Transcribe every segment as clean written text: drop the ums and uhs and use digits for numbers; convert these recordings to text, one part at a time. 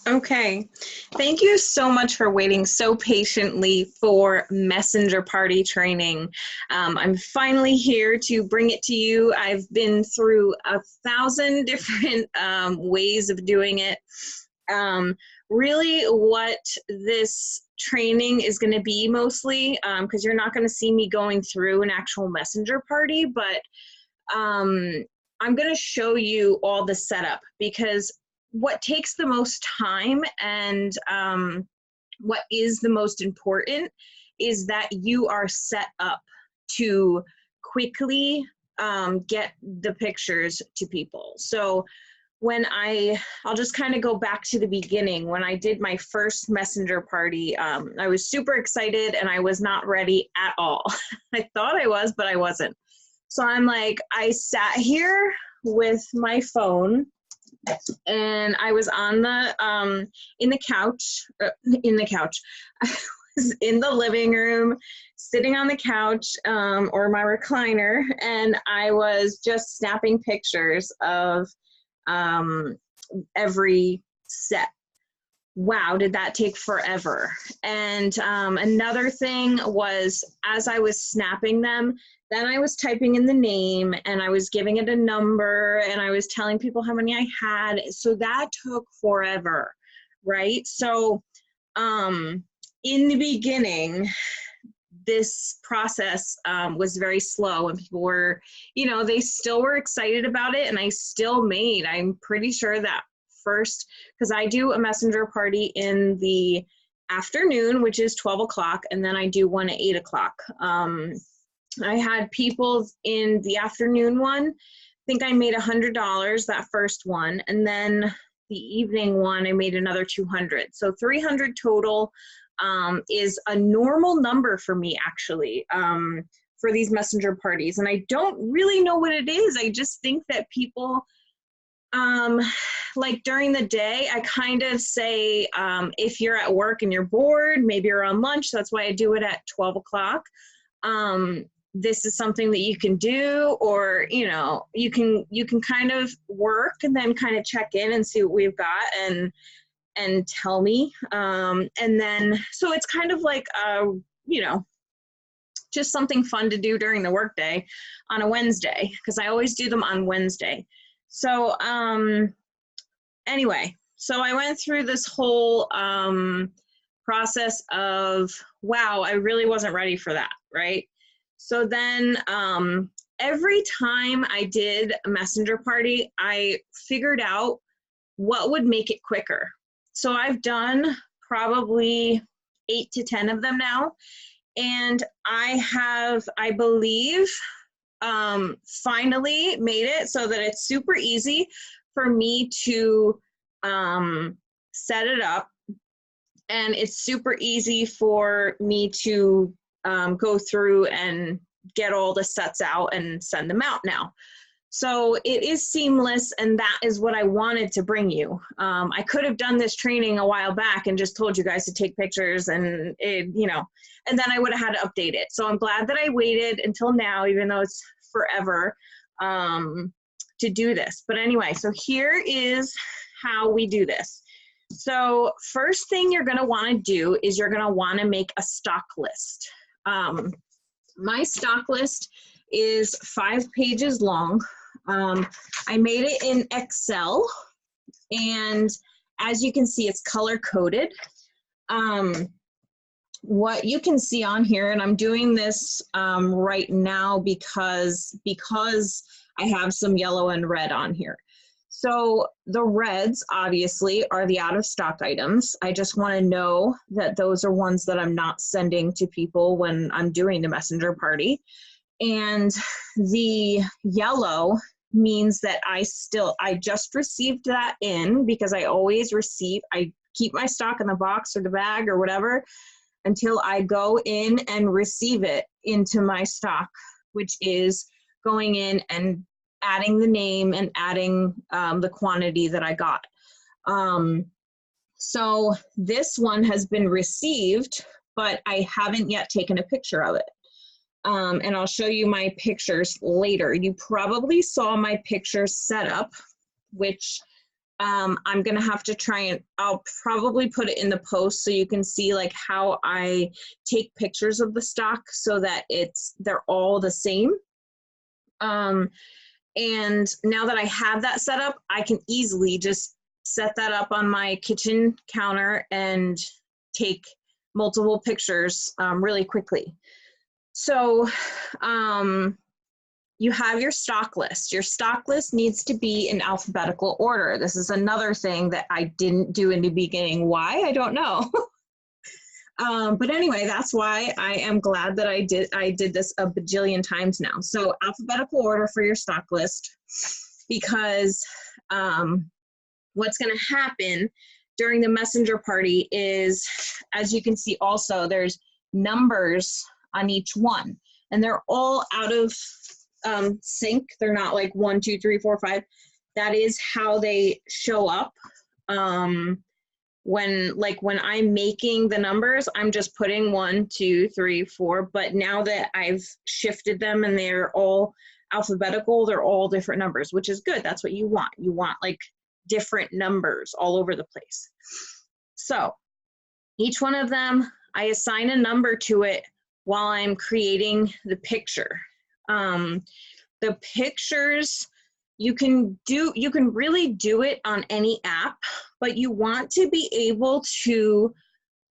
Okay. Thank you so much for waiting so patiently for messenger party training. I'm finally here to bring it to you. I've been through 1,000 different ways of doing it. Really what this training is going to be mostly, because you're not going to see me going through an actual messenger party, but I'm going to show you all the setup, because what takes the most time and what is the most important is that you are set up to quickly get the pictures to people. So when I'll just kind of go back to the beginning. When I did my first messenger party, I was super excited and I was not ready at all. I thought I was, but I wasn't. So I'm like, I sat here with my phone and I was on the in the couch. I was in the living room, sitting on the couch or my recliner, and I was just snapping pictures of every set. Wow, did that take forever. And another thing was, as I was snapping them, then I was typing in the name and I was giving it a number and I was telling people how many I had. So that took forever, right? So in the beginning, this process was very slow and people were, they still were excited about it, and I still made, I'm pretty sure that first, because I do a messenger party in the afternoon, which is 12 o'clock, and then I do one at 8 o'clock. I had people in the afternoon one, I think I made $100 that first one, and then the evening one I made another 200. So 300 total is a normal number for me, actually, for these messenger parties. And I don't really know what it is. I just think that people, like during the day, I kind of say, if you're at work and you're bored, maybe you're on lunch, that's why I do it at 12 o'clock. This is something that you can do, or, you can kind of work and then kind of check in and see what we've got and tell me. And then, so it's kind of like, just something fun to do during the workday on a Wednesday, because I always do them on Wednesday. So anyway, so I went through this whole process of, wow, I really wasn't ready for that, right? So then every time I did a messenger party, I figured out what would make it quicker. So I've done probably 8 to 10 of them now. And I have, I believe, finally made it so that it's super easy for me to set it up. And it's super easy for me to go through and get all the sets out and send them out now. So it is seamless, and that is what I wanted to bring you. I could have done this training a while back and just told you guys to take pictures and and then I would have had to update it. So I'm glad that I waited until now, even though it's forever, to do this. But anyway, so here is how we do this. So first thing you're going to want to do is you're going to want to make a stock list. My stock list is 5 pages long. I made it in Excel, and as you can see, it's color coded. What you can see on here, and I'm doing this right now because I have some yellow and red on here. So the reds obviously are the out of stock items. I just want to know that those are ones that I'm not sending to people when I'm doing the messenger party. And the yellow means that I just received that in, because I always I keep my stock in the box or the bag or whatever until I go in and receive it into my stock, which is going in and adding the name and adding the quantity that I got. So this one has been received, but I haven't yet taken a picture of it. And I'll show you my pictures later. You probably saw my picture setup, which I'm gonna have to try and I'll probably put it in the post so you can see like how I take pictures of the stock so that they're all the same. And now that I have that set up, I can easily just set that up on my kitchen counter and take multiple pictures really quickly. So you have your stock list. Your stock list needs to be in alphabetical order. This is another thing that I didn't do in the beginning. Why? I don't know. But anyway, that's why I am glad that I did this a bajillion times now. So alphabetical order for your stock list, because what's going to happen during the messenger party is, as you can see also, there's numbers on each one, and they're all out of sync. They're not like 1, 2, 3, 4, 5. That is how they show up. When I'm making the numbers, I'm just putting 1, 2, 3, 4. But now that I've shifted them and they're all alphabetical, they're all different numbers, which is good. That's what you want. You want like different numbers all over the place. So each one of them, I assign a number to it while I'm creating the picture. The pictures, you can really do it on any app, but you want to be able to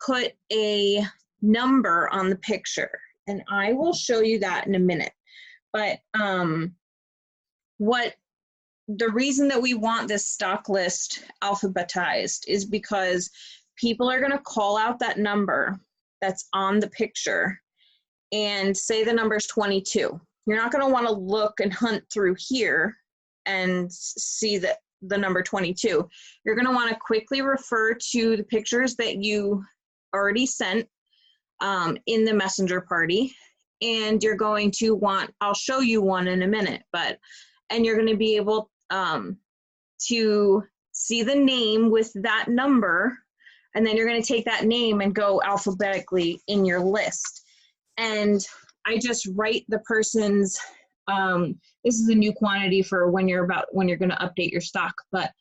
put a number on the picture, and I will show you that in a minute. But the reason that we want this stock list alphabetized is because people are going to call out that number that's on the picture and say the number is 22. You're not going to want to look and hunt through here and see the number 22. You're going to want to quickly refer to the pictures that you already sent in the messenger party, and you're going to want, I'll show you one in a minute, and you're going to be able to see the name with that number, and then you're going to take that name and go alphabetically in your list. And I just write the person's, this is a new quantity for when you're going to update your stock, but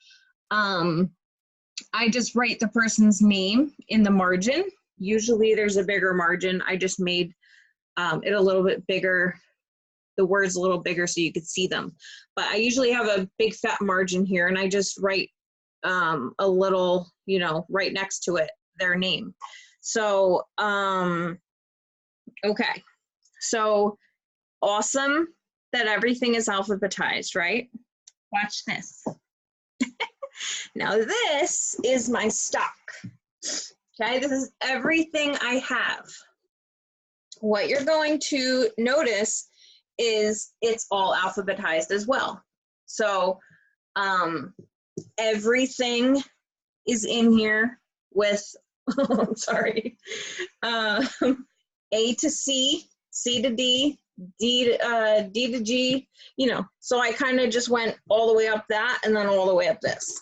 I just write the person's name in the margin. Usually there's a bigger margin. I just made it a little bit bigger, the words a little bigger so you could see them. But I usually have a big fat margin here, and I just write a little, right next to it, their name. So, okay. So awesome that everything is alphabetized, right? Watch this. Now this is my stock. Okay, this is everything I have. What you're going to notice is it's all alphabetized as well. So everything is in here with, sorry, A to C, C to D, D to G, so I kind of just went all the way up that and then all the way up this.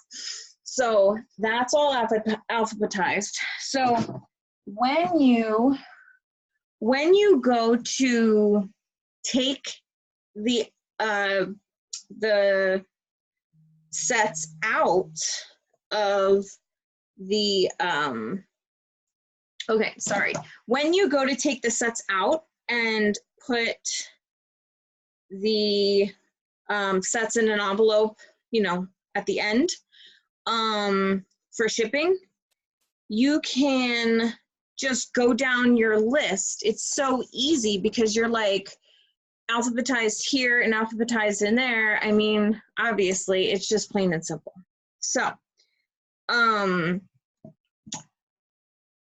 So that's all alphabetized. So when you go to take the sets out of the, okay, sorry. When you go to take the sets out and put the sets in an envelope, at the end for shipping, you can just go down your list. It's so easy because you're like alphabetized here and alphabetized in there. I mean, obviously, it's just plain and simple. So, the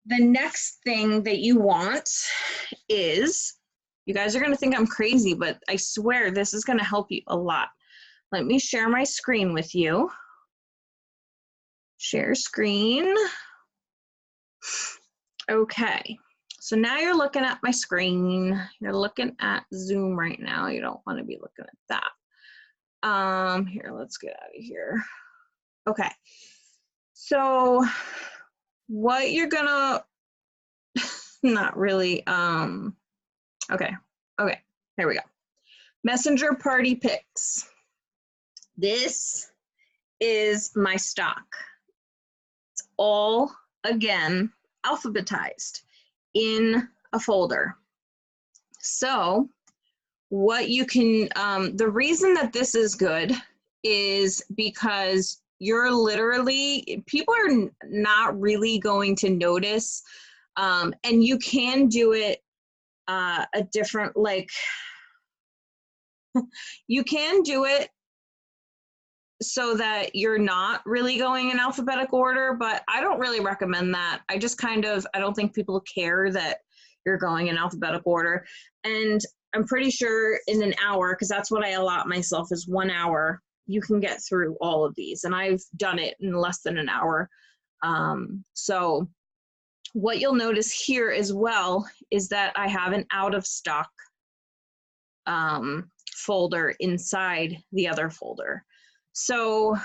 next thing that you want is, you guys are going to think I'm crazy, but I swear this is going to help you a lot. Let me share my screen with you. Share screen. Okay, so now you're looking at my screen. You're looking at Zoom right now. You don't want to be looking at that. Here, let's get out of here. Okay, so what you're gonna, not really, okay, here we go. Messenger party pics. This is my stock. It's all, again, alphabetized in a folder. So what you can, the reason that this is good is because you're literally, people are not really going to notice, and you can do it a different, like, you can do it so that you're not really going in alphabetical order, but I don't really recommend that. I just kind of, I don't think people care that you're going in alphabetical order. And I'm pretty sure in an hour, because that's what I allot myself is 1 hour, you can get through all of these. And I've done it in less than an hour. So what you'll notice here as well is that I have an out of stock folder inside the other folder. So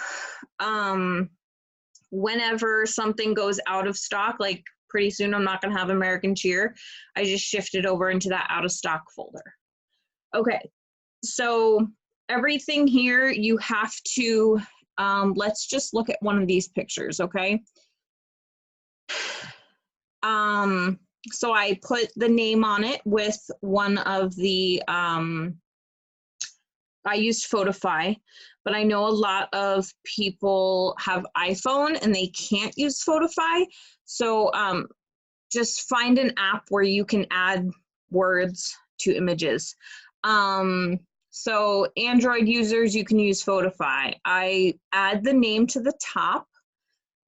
whenever something goes out of stock, like pretty soon I'm not going to have American Cheer, I just shift it over into that out of stock folder. Okay, so everything here you have to, let's just look at one of these pictures, okay? So I put the name on it with one of the, I used Photify, but I know a lot of people have iPhone and they can't use Photify. So just find an app where you can add words to images. So Android users, you can use Photify. I add the name to the top.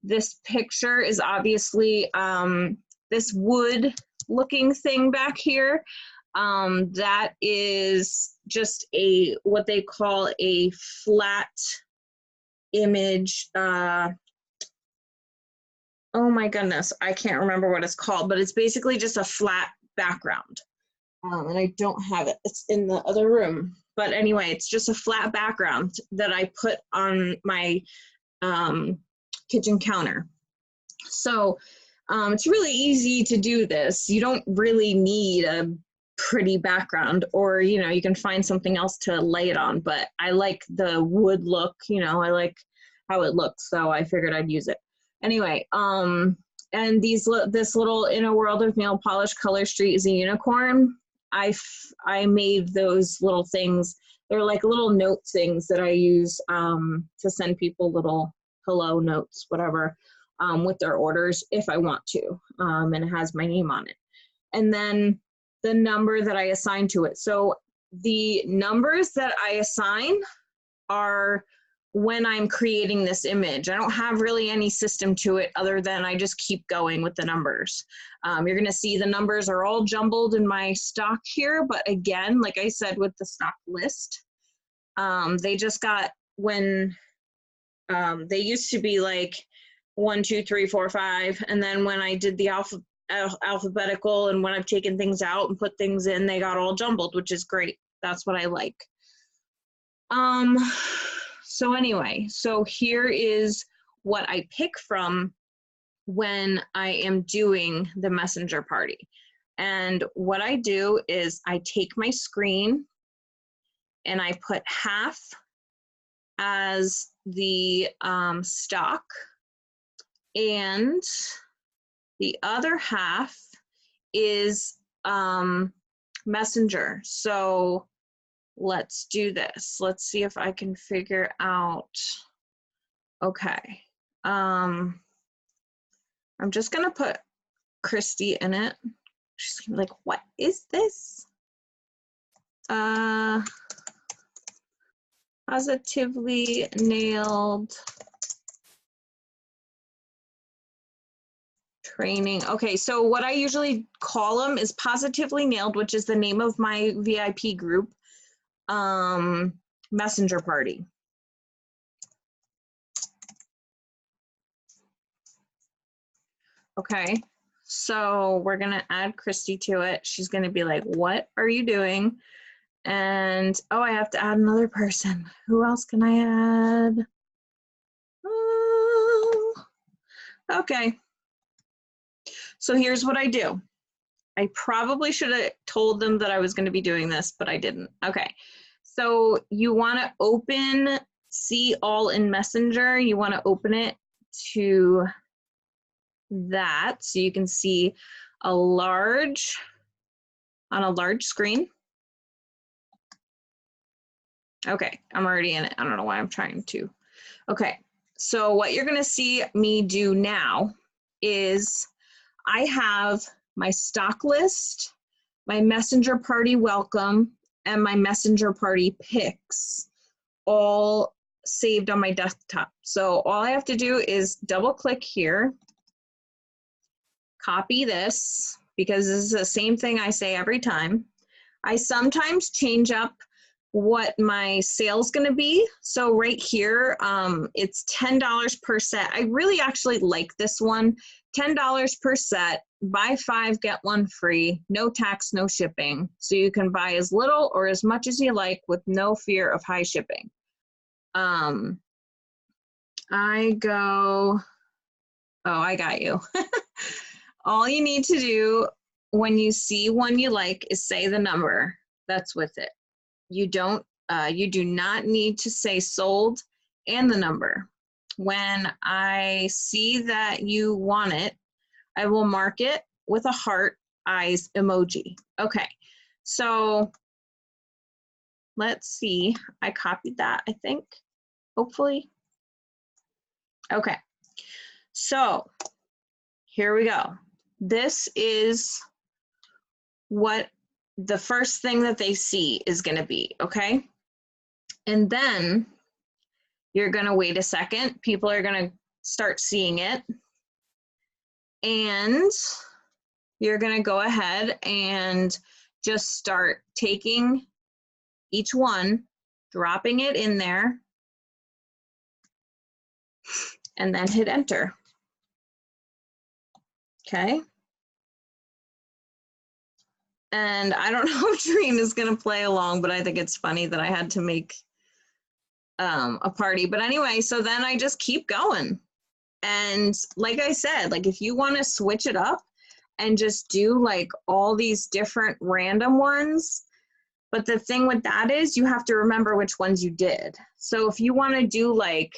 This picture is obviously this wood looking thing back here. That is just a, what they call a flat image. Oh my goodness, I can't remember what it's called, but it's basically just a flat background. And I don't have it, it's in the other room. But anyway, it's just a flat background that I put on my kitchen counter. So it's really easy to do this. You don't really need a pretty background, or you know, you can find something else to lay it on, but I like the wood look, you know, I like how it looks, so I figured I'd use it. Anyway, and this little In a World of Nail Polish Color Street is a unicorn. I made those little things. They're like little note things that I use to send people little hello notes, whatever, with their orders if I want to, and it has my name on it. And then the number that I assign to it. So the numbers that I assign are when I'm creating this image. I don't have really any system to it other than I just keep going with the numbers. You're gonna see the numbers are all jumbled in my stock here, but again, like I said with the stock list, they just got, when they used to be like 1, 2, 3, 4, 5, and then when I did the alphabetical and when I've taken things out and put things in, they got all jumbled, which is great. That's what I like. So anyway, so here is what I pick from when I am doing the messenger party. And what I do is I take my screen and I put half as the stock, and the other half is messenger. So let's do this. Let's see if I can figure out. Okay. I'm just gonna put Christy in it. She's gonna be like, what is this? Positively nailed training. Okay, so what I usually call them is Positively Nailed, which is the name of my VIP group, messenger party. Okay, so we're gonna add Christy to it. She's gonna be like, what are you doing? And oh, I have to add another person. Who else can I add? Okay, so here's what I do. I probably should have told them that I was going to be doing this, but I didn't. Okay, so you want to open see all in Messenger, you want to open it to that so you can see on a large screen. Okay, I'm already in it. I don't know why I'm trying to. Okay, so what you're gonna see me do now is I have my stock list, my messenger party welcome, and my messenger party pics all saved on my desktop. So all I have to do is double click here, copy this, because this is the same thing I say every time. I sometimes change up what my sale's gonna be. So right here, it's $10 per set. I really actually like this one. $10 per set, buy 5, get 1 free, no tax, no shipping. So you can buy as little or as much as you like with no fear of high shipping. I go, oh, I got you. All you need to do when you see one you like is say the number that's with it. You do not need to say sold and the number. When I see that you want it, I will mark it with a heart eyes emoji. Okay, so let's see. I copied that, I think, hopefully. Okay, so here we go. This is what the first thing that they see is going to be, okay? And then you're going to wait a second. People are going to start seeing it. And you're going to go ahead and just start taking each one, dropping it in there, and then hit enter. Okay. And I don't know if Doreen is going to play along, but I think it's funny that I had to make a party. But anyway, so then I just keep going. And like I said, like if you want to switch it up and just do like all these different random ones, but the thing with that is you have to remember which ones you did. So if you want to do like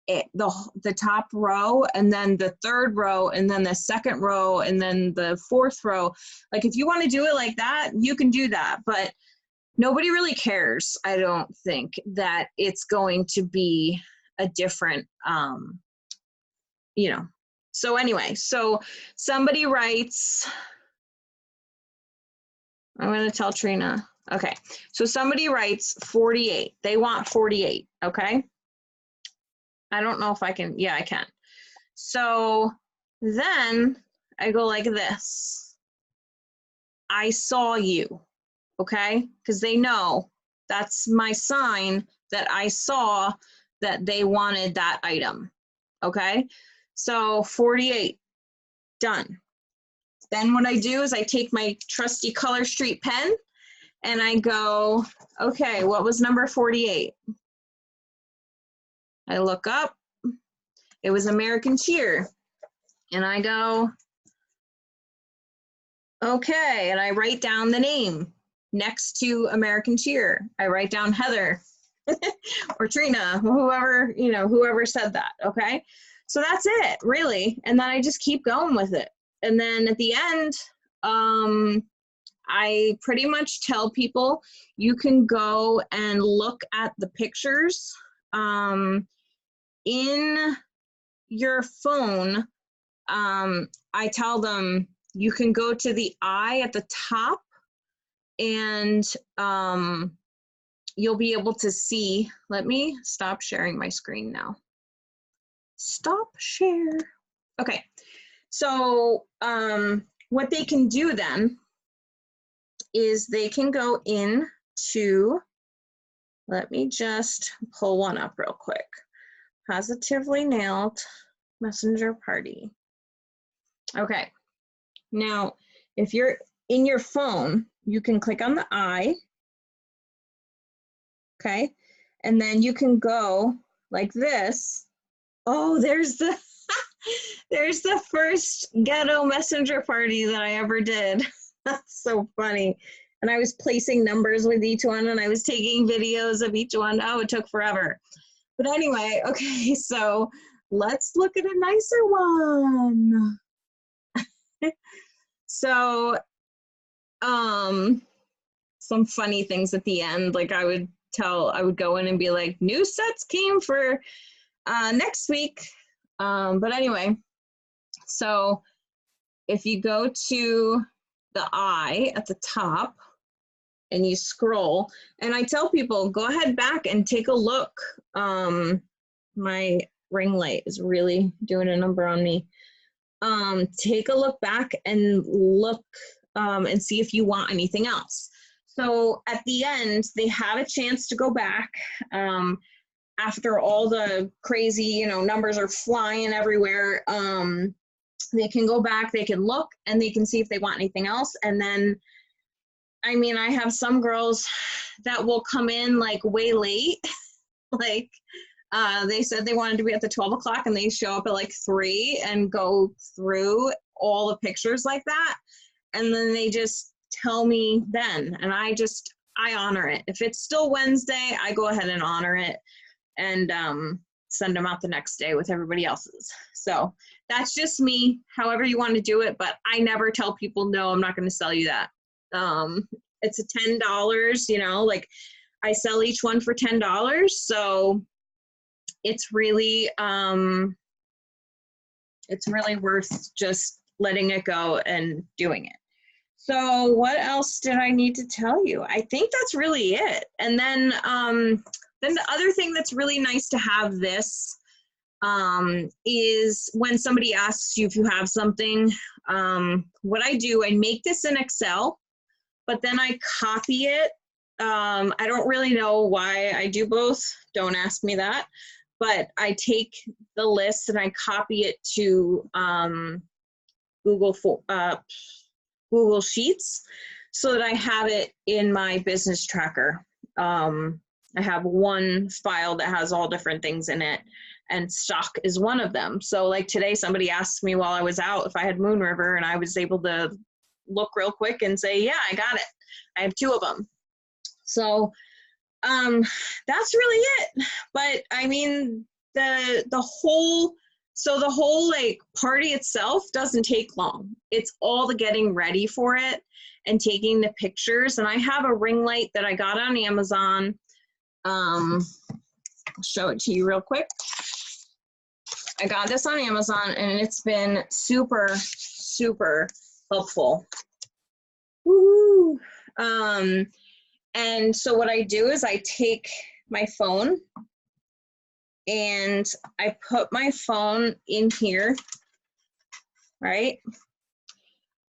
the top row and then the third row and then the second row and then the fourth row, like if you want to do it like that, you can do that. But nobody really cares, I don't think, that it's going to be a different, you know. So anyway, so somebody writes, I'm going to tell Trina. Okay, so somebody writes 48. They want 48, okay? I don't know if I can, yeah, I can. So then I go like this. I saw you, okay? Because they know that's my sign that I saw that they wanted that item, okay? So 48, done. Then what I do is I take my trusty Color Street pen and I go, okay, what was number 48? I look up, it was American Cheer. And I go, okay, and I write down the name next to American Cheer. I write down Heather or Trina, whoever, you know, whoever said that, okay? So that's it, really. And then I just keep going with it. And then at the end, I pretty much tell people you can go and look at the pictures in your phone. I tell them you can go to the eye at the top and you'll be able to see. Let me stop sharing my screen now. Stop share. Okay, so what they can do then is they can go in to, let me just pull one up real quick. Positively Nailed Messenger Party. Okay, now if you're in your phone, you can click on the eye, okay? And then you can go like this. Oh, there's the, there's the first ghetto messenger party that I ever did. That's so funny. And I was placing numbers with each one, and I was taking videos of each one. Oh, it took forever. But anyway, okay, so let's look at a nicer one. So, some funny things at the end, like I would go in and be like, new sets came for next week. But anyway, so if you go to the eye at the top and you scroll, and I tell people, go ahead back and take a look. My ring light is really doing a number on me. Take a look back and look and see if you want anything else. So at the end, they have a chance to go back after all the crazy, you know, numbers are flying everywhere. They can go back, they can look, and they can see if they want anything else. And then, I mean, I have some girls that will come in like way late, like they said they wanted to be at the 12 o'clock and they show up at like 3 and go through all the pictures like that. And then they just tell me then, and I honor it. If it's still Wednesday, I go ahead and honor it and send them out the next day with everybody else's. So that's just me, however you want to do it, but I never tell people, no, I'm not going to sell you that. It's a $10, you know, like I sell each one for $10. So it's really worth just letting it go and doing it. So what else did I need to tell you? I think that's really it. And then the other thing that's really nice to have this is when somebody asks you if you have something, what I do, I make this in Excel, but then I copy it. I don't really know why I do both. Don't ask me that. But I take the list and I copy it to Google Sheets so that I have it in my business tracker. I have one file that has all different things in it, and stock is one of them. So like today, somebody asked me while I was out if I had Moon River, and I was able to look real quick and say, yeah, I got it. I have 2 of them. So that's really it. But I mean, the whole like party itself doesn't take long. It's all the getting ready for it and taking the pictures. And I have a ring light that I got on Amazon. I'll show it to you real quick. I got this on Amazon and it's been super, super helpful. Woo! And so what I do is I take my phone and I put my phone in here, right?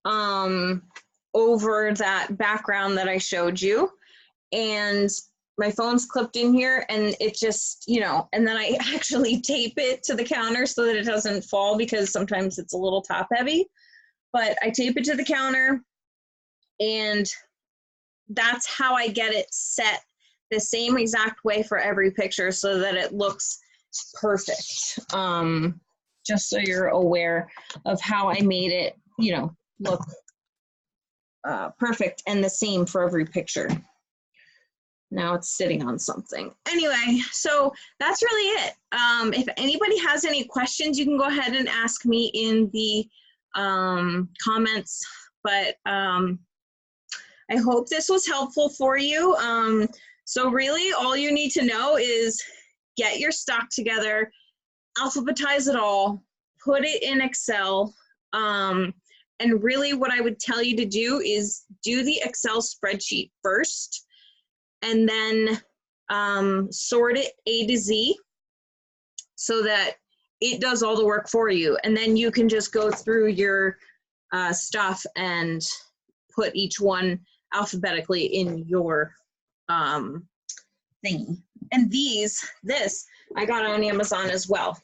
Over that background that I showed you. And my phone's clipped in here and it just, you know, and then I actually tape it to the counter so that it doesn't fall because sometimes it's a little top heavy. But I tape it to the counter and that's how I get it set the same exact way for every picture so that it looks perfect. Just so you're aware of how I made it, you know, look perfect and the same for every picture. Now it's sitting on something. Anyway, so that's really it. If anybody has any questions, you can go ahead and ask me in the comments, but I hope this was helpful for you. So really all you need to know is get your stock together, alphabetize it all, put it in Excel, and really what I would tell you to do is do the Excel spreadsheet first, and then sort it A to Z so that it does all the work for you. And then you can just go through your stuff and put each one alphabetically in your thingy. And this I got on Amazon as well.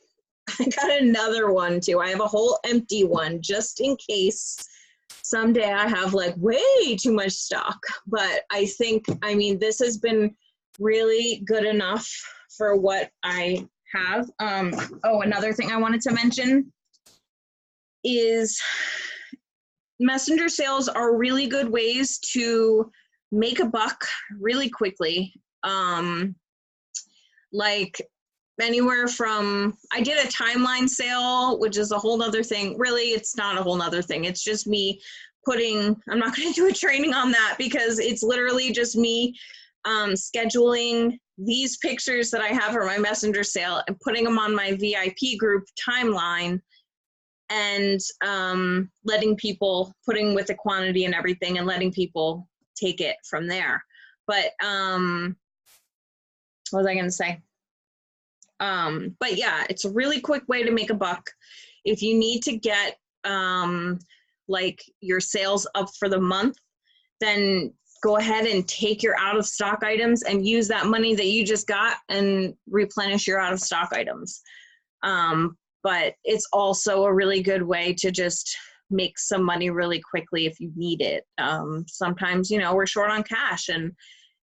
I got another one too. I have a whole empty one just in case someday I have like way too much stock. But I think, I mean, this has been really good enough for what I have. Oh, another thing I wanted to mention is messenger sales are really good ways to make a buck really quickly. Like anywhere from, I did a timeline sale, which is a whole nother thing. Really, it's not a whole nother thing. It's just me putting, I'm not going to do a training on that because it's literally just me scheduling these pictures that I have for my messenger sale and putting them on my VIP group timeline, and letting people, putting with the quantity and everything, and letting people take it from there. But what was I going to say? But yeah, it's a really quick way to make a buck. If you need to get like your sales up for the month, then go ahead and take your out of stock items and use that money that you just got and replenish your out of stock items. But it's also a really good way to just make some money really quickly if you need it. Sometimes, you know, we're short on cash, and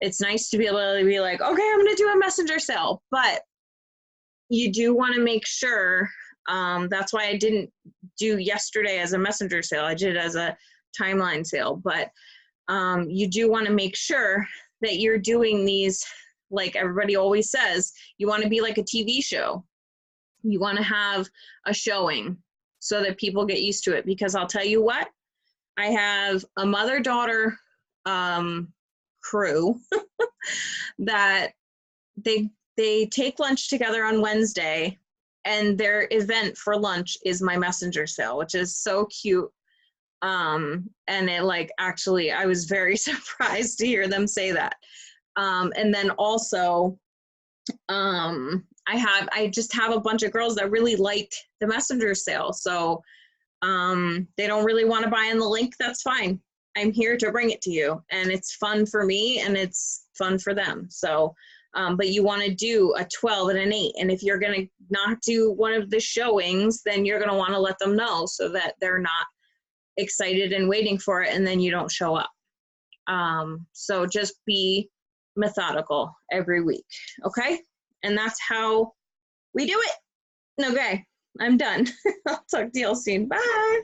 it's nice to be able to be like, okay, I'm going to do a messenger sale. But you do want to make sure, that's why I didn't do yesterday as a messenger sale. I did it as a timeline sale. But you do want to make sure that you're doing these, like everybody always says, you want to be like a TV show. You want to have a showing so that people get used to it. Because I'll tell you what, I have a mother-daughter crew that they take lunch together on Wednesday, and their event for lunch is my messenger sale, which is so cute. And it, like, actually, I was very surprised to hear them say that. And then also, I just have a bunch of girls that really like the messenger sale. So they don't really want to buy in the link. That's fine. I'm here to bring it to you, and it's fun for me and it's fun for them. So, but you want to do a 12 and an 8. And if you're going to not do one of the showings, then you're going to want to let them know so that they're not excited and waiting for it, and then you don't show up. So just be methodical every week. Okay. And that's how we do it. Okay. I'm done. I'll talk to y'all soon. Bye.